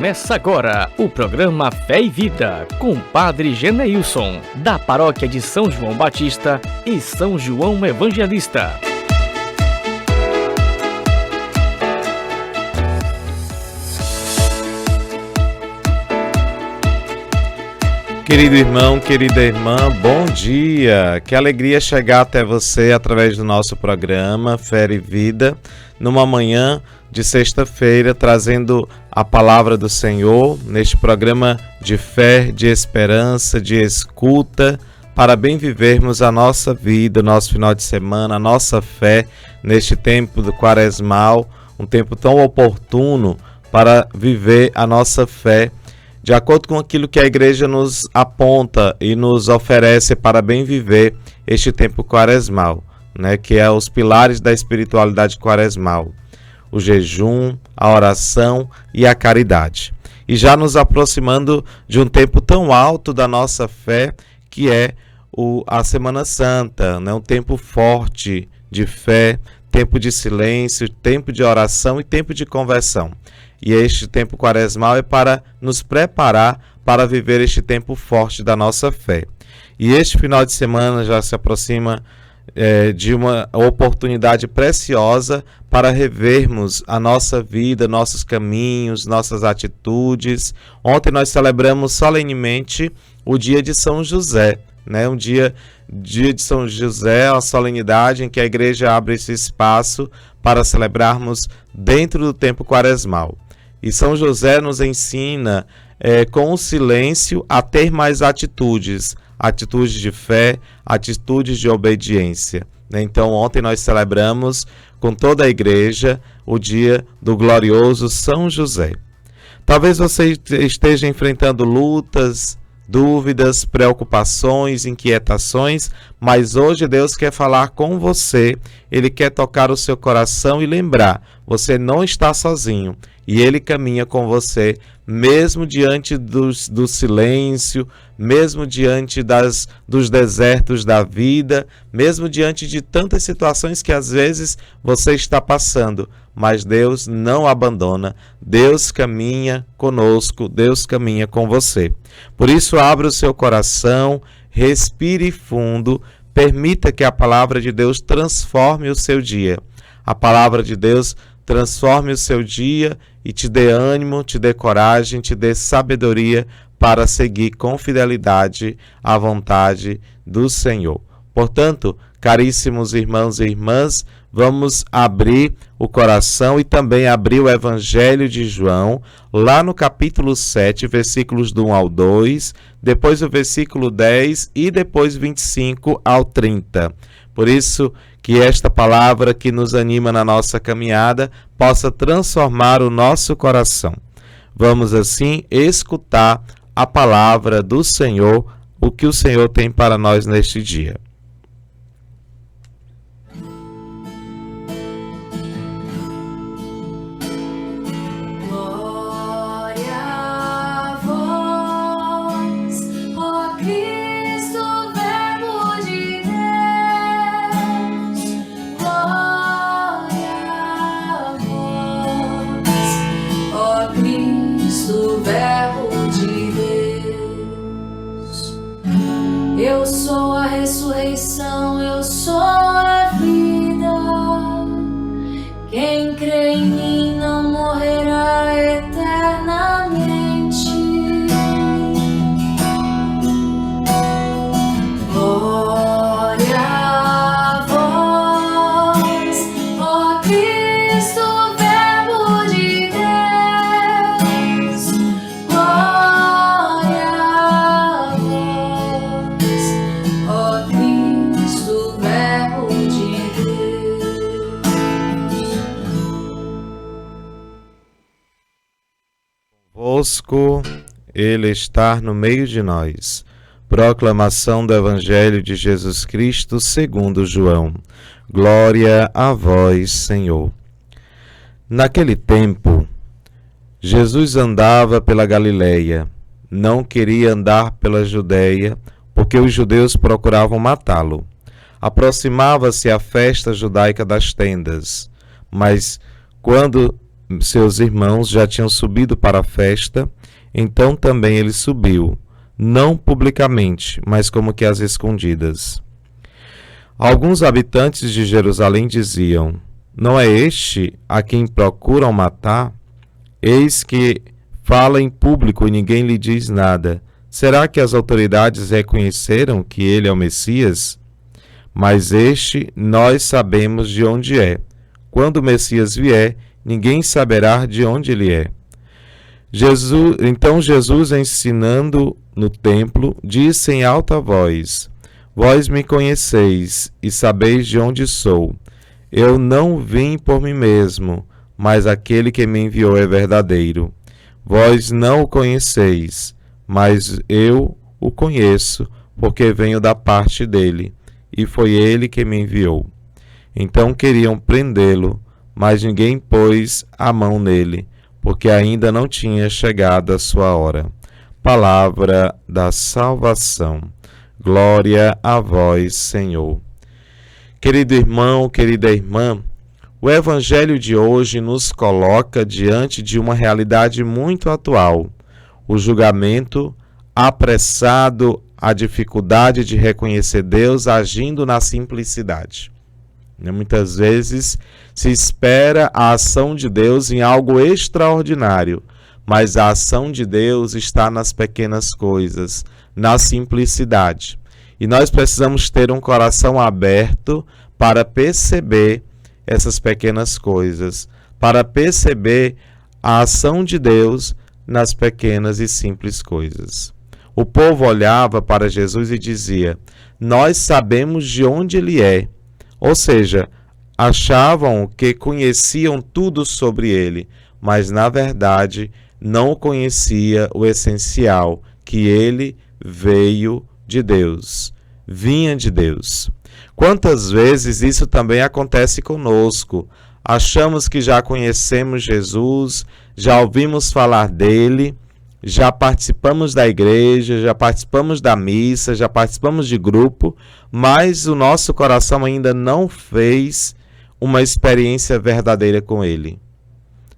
Começa agora o programa Fé e Vida com o Padre Geneilson, da Paróquia de São João Batista e São João Evangelista. Querido irmão, querida irmã, bom dia! Que alegria chegar até você através do nosso programa Fé e Vida, numa manhã de sexta-feira, trazendo a palavra do Senhor, neste programa de fé, de esperança, de escuta, para bem vivermos a nossa vida, nosso final de semana, a nossa fé, neste tempo do quaresmal, um tempo tão oportuno para viver a nossa fé, de acordo com aquilo que a igreja nos aponta e nos oferece para bem viver este tempo quaresmal, que é os pilares da espiritualidade quaresmal: o jejum, a oração e a caridade. E já nos aproximando de um tempo tão alto da nossa fé, que é a Semana Santa, um tempo forte de fé, tempo de silêncio, tempo de oração e tempo de conversão. E este tempo quaresmal é para nos preparar para viver este tempo forte da nossa fé. E este final de semana já se aproxima de uma oportunidade preciosa para revermos a nossa vida, nossos caminhos, nossas atitudes. Ontem nós celebramos solenemente o dia de São José, um dia de São José, a solenidade em que a igreja abre esse espaço para celebrarmos dentro do tempo quaresmal. E São José nos ensina, com o silêncio, a ter mais atitudes de fé, atitudes de obediência. Então, ontem nós celebramos com toda a igreja o dia do glorioso São José. Talvez você esteja enfrentando lutas, dúvidas, preocupações, inquietações, mas hoje Deus quer falar com você, Ele quer tocar o seu coração e lembrar, você não está sozinho. E Ele caminha com você, mesmo diante do silêncio, mesmo diante dos desertos da vida, mesmo diante de tantas situações que às vezes você está passando. Mas Deus não abandona, Deus caminha conosco, Deus caminha com você. Por isso, abra o seu coração, respire fundo, permita que a palavra de Deus transforme o seu dia. A palavra de Deus transforme o seu dia e te dê ânimo, te dê coragem, te dê sabedoria para seguir com fidelidade a vontade do Senhor. Portanto, caríssimos irmãos e irmãs, vamos abrir o coração e também abrir o Evangelho de João, lá no capítulo 7, versículos do 1 ao 2, depois o versículo 10 e depois 25 ao 30. Por isso, que esta palavra que nos anima na nossa caminhada possa transformar o nosso coração. Vamos assim escutar a palavra do Senhor, o que o Senhor tem para nós neste dia. Eu sou a ressurreição, eu sou a vida. Quem crê em mim não morrerá eternamente. Glória a vós, ó Cristo, Verbo de Deus. Glória a vós, ó Cristo, Verbo de Deus. Convosco Ele está no meio de nós. Proclamação do Evangelho de Jesus Cristo segundo João. Glória a vós, Senhor. Naquele tempo, Jesus andava pela Galileia. Não queria andar pela Judeia, porque os judeus procuravam matá-lo. Aproximava-se a festa judaica das tendas, mas quando seus irmãos já tinham subido para a festa, então também ele subiu, não publicamente, mas como que às escondidas. Alguns habitantes de Jerusalém diziam: não é este a quem procuram matar? Eis que fala em público e ninguém lhe diz nada. Será que as autoridades reconheceram que ele é o Messias? Mas este nós sabemos de onde é. Quando o Messias vier, ninguém saberá de onde ele é. Então Jesus, ensinando no templo, disse em alta voz: vós me conheceis e sabeis de onde sou. Eu não vim por mim mesmo, mas aquele que me enviou é verdadeiro. Vós não o conheceis, mas eu o conheço, porque venho da parte dele, e foi ele que me enviou. Então queriam prendê-lo, mas ninguém pôs a mão nele, porque ainda não tinha chegado a sua hora. Palavra da salvação. Glória a vós, Senhor. Querido irmão, querida irmã, o Evangelho de hoje nos coloca diante de uma realidade muito atual: o julgamento apressado, a dificuldade de reconhecer Deus agindo na simplicidade. Muitas vezes se espera a ação de Deus em algo extraordinário, mas a ação de Deus está nas pequenas coisas, na simplicidade. E nós precisamos ter um coração aberto para perceber essas pequenas coisas, para perceber a ação de Deus nas pequenas e simples coisas. O povo olhava para Jesus e dizia: nós sabemos de onde ele é. Ou seja, achavam que conheciam tudo sobre ele, mas na verdade não conhecia o essencial, que ele veio de Deus, vinha de Deus. Quantas vezes isso também acontece conosco? Achamos que já conhecemos Jesus, já ouvimos falar dele, já participamos da igreja, já participamos da missa, já participamos de grupo, mas o nosso coração ainda não fez uma experiência verdadeira com ele.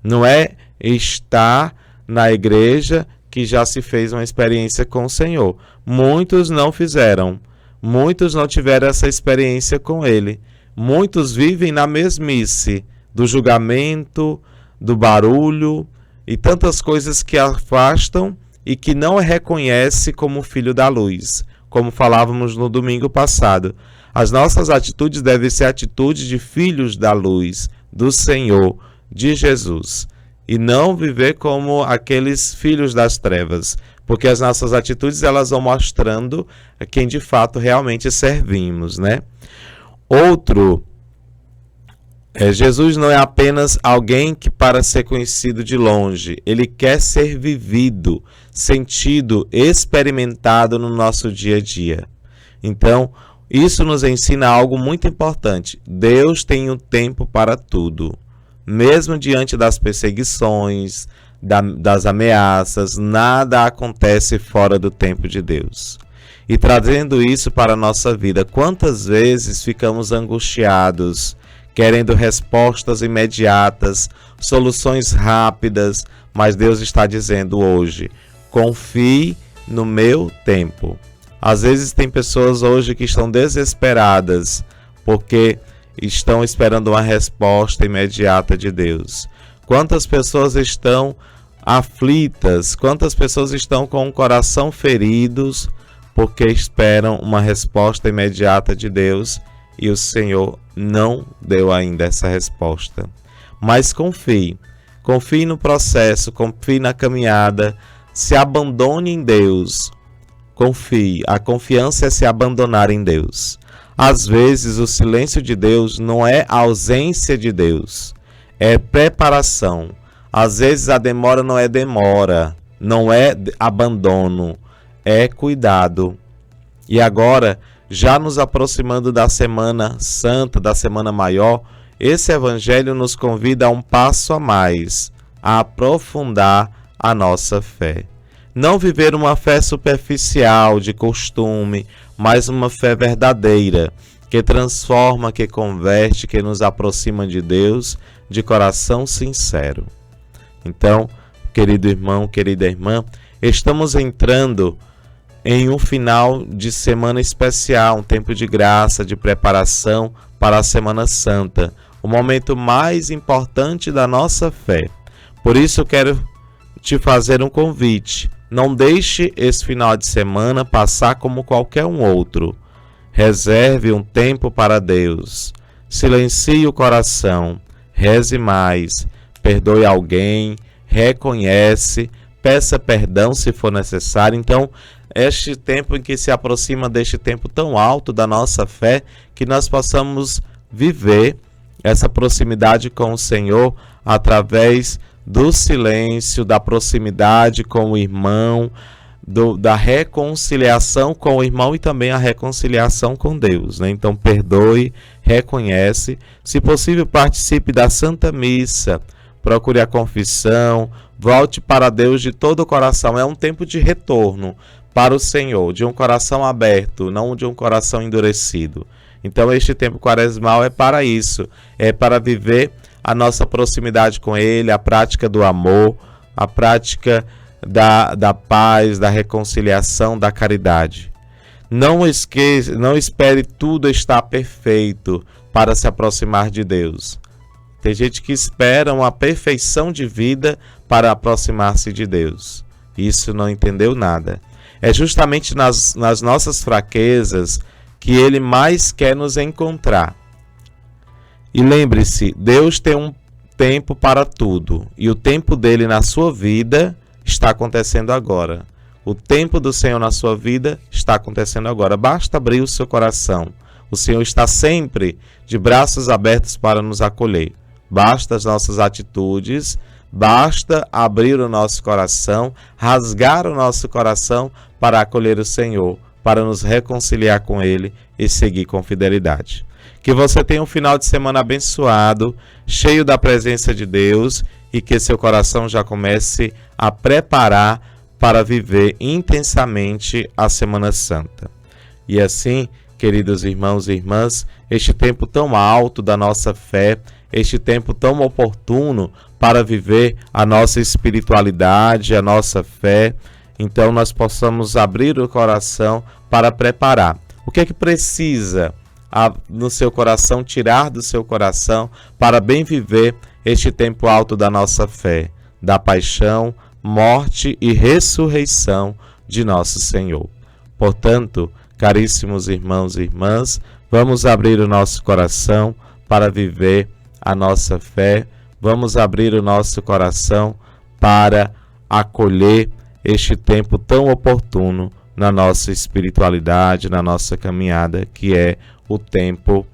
Não é estar na igreja que já se fez uma experiência com o Senhor. Muitos não fizeram. Muitos não tiveram essa experiência com ele. Muitos vivem na mesmice do julgamento, do barulho e tantas coisas que afastam e que não reconhece como filho da luz. Como falávamos no domingo passado, as nossas atitudes devem ser atitudes de filhos da luz, do Senhor, de Jesus. E não viver como aqueles filhos das trevas, porque as nossas atitudes elas vão mostrando a quem de fato realmente servimos, né? Jesus não é apenas alguém que para ser conhecido de longe, ele quer ser vivido, sentido, experimentado no nosso dia a dia. Então, isso nos ensina algo muito importante. Deus tem um tempo para tudo. Mesmo diante das perseguições, das ameaças, nada acontece fora do tempo de Deus. E trazendo isso para a nossa vida, quantas vezes ficamos angustiados, querendo respostas imediatas, soluções rápidas, mas Deus está dizendo hoje: confie no meu tempo. Às vezes tem pessoas hoje que estão desesperadas porque estão esperando uma resposta imediata de Deus. Quantas pessoas estão aflitas, quantas pessoas estão com o coração feridos porque esperam uma resposta imediata de Deus e o Senhor não deu ainda essa resposta. Mas confie no processo, confie na caminhada, se abandone em Deus, confie. A confiança é se abandonar em Deus. Às vezes o silêncio de Deus não é a ausência de Deus, é preparação. Às vezes a demora não é demora, não é abandono, é cuidado. E agora, já nos aproximando da Semana Santa, da Semana Maior, esse Evangelho nos convida a um passo a mais, a aprofundar a nossa fé. Não viver uma fé superficial, de costume, mas uma fé verdadeira, que transforma, que converte, que nos aproxima de Deus de coração sincero. Então, querido irmão, querida irmã, estamos entrando em um final de semana especial, um tempo de graça, de preparação para a Semana Santa, o momento mais importante da nossa fé. Por isso eu quero te fazer um convite. Não deixe esse final de semana passar como qualquer um outro. Reserve um tempo para Deus. Silencie o coração. Reze mais. Perdoe alguém. Reconhece. Peça perdão se for necessário. Então, este tempo em que se aproxima deste tempo tão alto da nossa fé, que nós possamos viver essa proximidade com o Senhor através do silêncio, da proximidade com o irmão, da reconciliação com o irmão e também a reconciliação com Deus, né? Então, perdoe, reconhece, se possível participe da Santa Missa, procure a confissão, volte para Deus de todo o coração. É um tempo de retorno para o Senhor, de um coração aberto, não de um coração endurecido. Então este tempo quaresmal é para isso, é para viver a nossa proximidade com Ele, a prática do amor, a prática da paz, da reconciliação, da caridade. Não espere tudo estar perfeito para se aproximar de Deus. Tem gente que espera uma perfeição de vida para aproximar-se de Deus. Isso não entendeu nada. É justamente nas nossas fraquezas que Ele mais quer nos encontrar. E lembre-se, Deus tem um tempo para tudo. E o tempo dele na sua vida está acontecendo agora. O tempo do Senhor na sua vida está acontecendo agora. Basta abrir o seu coração. O Senhor está sempre de braços abertos para nos acolher. Basta as nossas atitudes, basta abrir o nosso coração, rasgar o nosso coração para acolher o Senhor, para nos reconciliar com Ele e seguir com fidelidade. Que você tenha um final de semana abençoado, cheio da presença de Deus e que seu coração já comece a preparar para viver intensamente a Semana Santa. E assim, queridos irmãos e irmãs, este tempo tão alto da nossa fé, este tempo tão oportuno para viver a nossa espiritualidade, a nossa fé, então nós possamos abrir o coração para preparar. O que é que precisa no seu coração, tirar do seu coração para bem viver este tempo alto da nossa fé, da paixão, morte e ressurreição de nosso Senhor? Portanto, caríssimos irmãos e irmãs, vamos abrir o nosso coração para viver a nossa fé, vamos abrir o nosso coração para acolher este tempo tão oportuno na nossa espiritualidade, na nossa caminhada, que é o tempo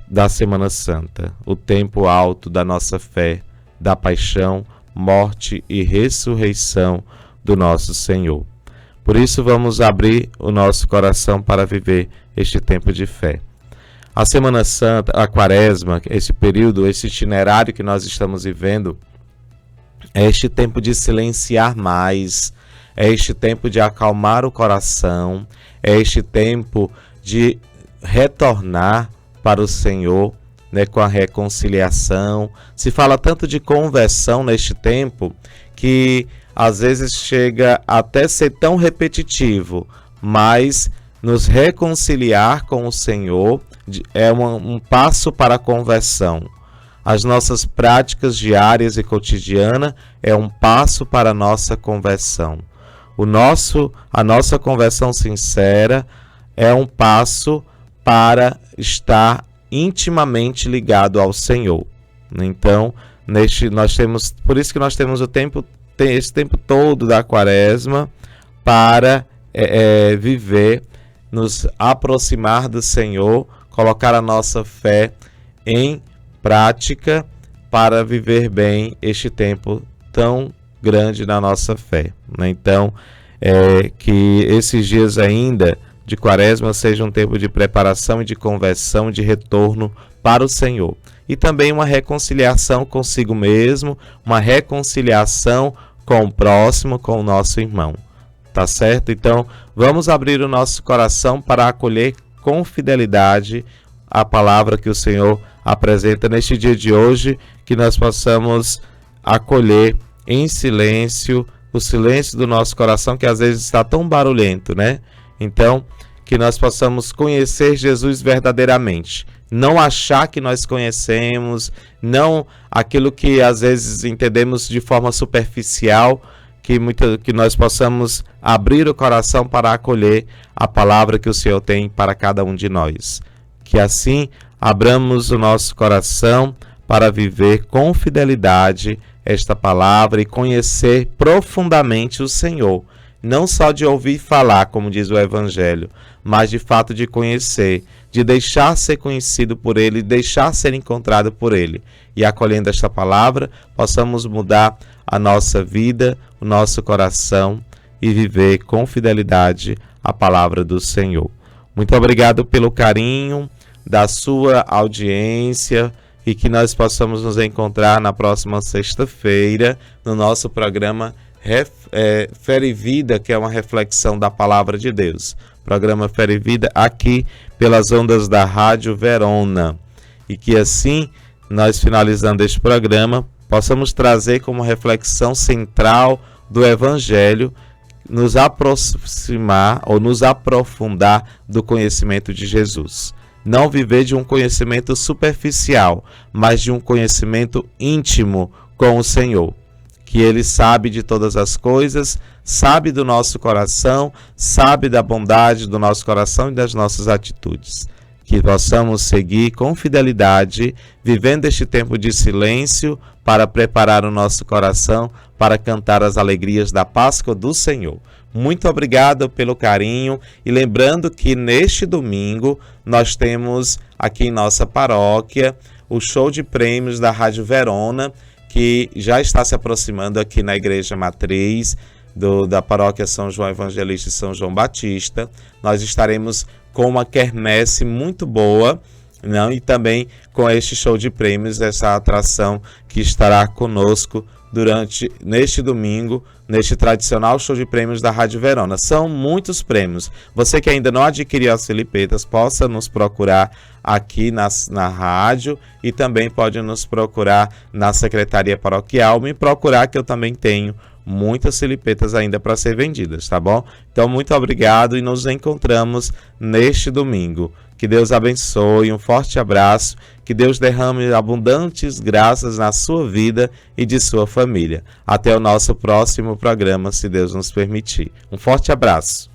da Semana Santa, o tempo alto da nossa fé, da paixão, morte e ressurreição do nosso Senhor. Por isso vamos abrir o nosso coração para viver este tempo de fé. A Semana Santa, a Quaresma, esse período, esse itinerário que nós estamos vivendo, é este tempo de silenciar mais, é este tempo de acalmar o coração, é este tempo de retornar para o Senhor, né, com a reconciliação. Se fala tanto de conversão neste tempo que às vezes chega até ser tão repetitivo, mas nos reconciliar com o Senhor é um passo para a conversão. As nossas práticas diárias e cotidianas é um passo para a nossa conversão. A nossa conversão sincera é um passo para estar intimamente ligado ao Senhor. Então, por isso que nós temos esse tempo todo da Quaresma para viver, nos aproximar do Senhor, colocar a nossa fé em prática para viver bem este tempo tão grande na nossa fé, né? Então, que esses dias ainda de Quaresma seja um tempo de preparação e de conversão, de retorno para o Senhor. E também uma reconciliação consigo mesmo, uma reconciliação com o próximo, com o nosso irmão. Tá certo? Então, vamos abrir o nosso coração para acolher com fidelidade a palavra que o Senhor apresenta neste dia de hoje, que nós possamos acolher em silêncio, o silêncio do nosso coração, que às vezes está tão barulhento, né? Então, que nós possamos conhecer Jesus verdadeiramente. Não achar que nós conhecemos, não aquilo que às vezes entendemos de forma superficial, que nós possamos abrir o coração para acolher a palavra que o Senhor tem para cada um de nós. Que assim abramos o nosso coração para viver com fidelidade esta palavra e conhecer profundamente o Senhor. Não só de ouvir falar, como diz o Evangelho, mas de fato de conhecer, de deixar ser conhecido por Ele, deixar ser encontrado por Ele. E acolhendo esta palavra, possamos mudar a nossa vida, o nosso coração e viver com fidelidade a palavra do Senhor. Muito obrigado pelo carinho da sua audiência e que nós possamos nos encontrar na próxima sexta-feira no nosso programa Fé e Vida, que é uma reflexão da Palavra de Deus. Programa Fé e Vida aqui pelas ondas da Rádio Verona. E que assim, nós finalizando este programa, possamos trazer como reflexão central do Evangelho, nos aproximar ou nos aprofundar do conhecimento de Jesus. Não viver de um conhecimento superficial, mas de um conhecimento íntimo com o Senhor. Que Ele sabe de todas as coisas, sabe do nosso coração, sabe da bondade do nosso coração e das nossas atitudes. Que possamos seguir com fidelidade, vivendo este tempo de silêncio, para preparar o nosso coração para cantar as alegrias da Páscoa do Senhor. Muito obrigado pelo carinho e lembrando que neste domingo nós temos aqui em nossa paróquia o show de prêmios da Rádio Verona, que já está se aproximando aqui na Igreja Matriz da Paróquia São João Evangelista e São João Batista. Nós estaremos com uma quermesse muito boa, não? E também com este show de prêmios, essa atração que estará conosco neste domingo, neste tradicional show de prêmios da Rádio Verona. São muitos prêmios. Você que ainda não adquiriu as filipetas, possa nos procurar aqui na rádio e também pode nos procurar na Secretaria Paroquial, me procurar que eu também tenho muitas filipetas ainda para ser vendidas, tá bom? Então, muito obrigado e nos encontramos neste domingo. Que Deus abençoe, um forte abraço, que Deus derrame abundantes graças na sua vida e de sua família. Até o nosso próximo programa, se Deus nos permitir. Um forte abraço.